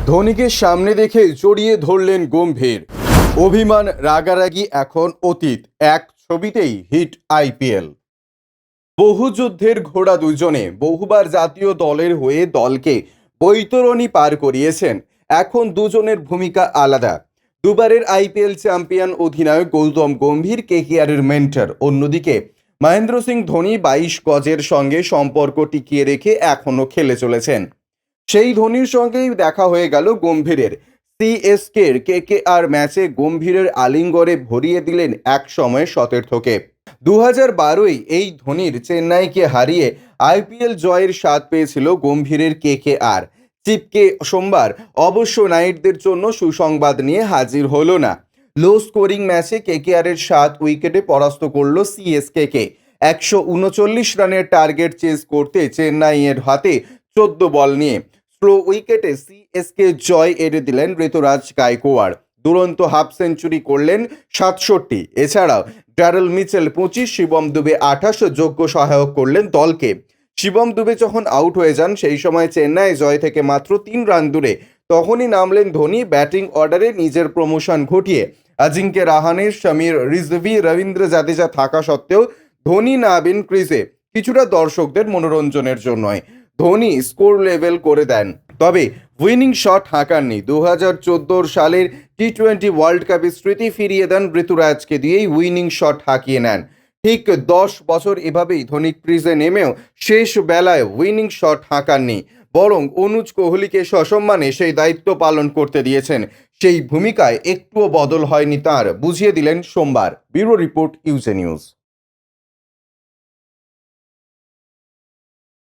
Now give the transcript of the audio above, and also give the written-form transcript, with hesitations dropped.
ধোনিকে সামনে দেখে জড়িয়ে ধরলেন গম্ভীর। অভিমান রাগারাগি এখন অতীত, এক ছবিতেই হিট আইপিএল। বহু যুদ্ধের ঘোড়া দুজনে বহুবার জাতীয় দলের হয়ে দলকে বৈতরণী পার করিয়েছেন। এখন দুজনের ভূমিকা আলাদা। দুবারের আইপিএল চ্যাম্পিয়ন অধিনায়ক গৌতম গম্ভীর কেকেআরের মেন্টর। অন্যদিকে মহেন্দ্র সিং ধোনি 22 গজের সঙ্গে সম্পর্ক টিকিয়ে রেখে এখনও খেলে চলেছেন। সেই ধোনির সঙ্গেই দেখা হয়ে গেল গম্ভীরের। সিএসকের কেকেআর ম্যাচে গম্ভীরের আলিঙ্গনে ভরিয়ে দিলেন এক সময় সতীর্থকে। 2012-ই এই ধোনির চেন্নাইকে হারিয়ে আইপিএল জয়ের স্বাদ পেয়েছিল গম্ভীরের কেকেআর। চিপকে সোমবার অবশ্য নাইটদের জন্য সুসংবাদ নিয়ে হাজির হলো না। লো স্কোরিং ম্যাচে কেকেআরের 7 উইকেটে পরাস্ত করল সিএসকে। 139 রানের টার্গেট চেজ করতে চেন্নাইয়ের হাতে 14 বল নিয়ে স্লো উইকেটে সিএসকে জয় এনে দিলেন ঋতুরাজ গায়কোয়াড়। দুরন্ত হাফ সেঞ্চুরি করলেন 67। এছাড়াও ড্যারেল মিচেল 25, শিবম দুবে 28 যোগ্য সহায়ক করলেন দলকে। শিবম দুবে যখন আউট হয়ে যান সেই সময় চেন্নাই জয় থেকে মাত্র 3 রান দূরে। তখনই নামলেন ধোনি ব্যাটিং অর্ডারে নিজের প্রমোশন ঘটিয়ে। আজিঙ্কে রাহানে, সমীর রিজভি, রবীন্দ্র জাদেজা থাকা সত্ত্বেও ধোনি নামেন ক্রিজে কিছুটা দর্শকদের মনোরঞ্জনের জন্যই। ধোনি স্কোর লেভেল করে দেন, তবে উইনিং শট হাঁকাননি। 2014 সালের টি-20 ওয়ার্ল্ড কাপের স্মৃতি ফিরিয়ে দেন ঋতুরাজকে দিয়েই উইনিং শট হাঁকিয়ে নেন। ঠিক 10 বছর এভাবেই ধোনি ক্রিজে নেমেও শেষ বেলায় উইনিং শট হাঁকাননি, বরং অনুজ কোহলিকে সসম্মানে সেই দায়িত্ব পালন করতে দিয়েছেন। সেই ভূমিকায় একটুও বদল হয়নি তাঁর, বুঝিয়ে দিলেন সোমবার। Bureau report, UJ news.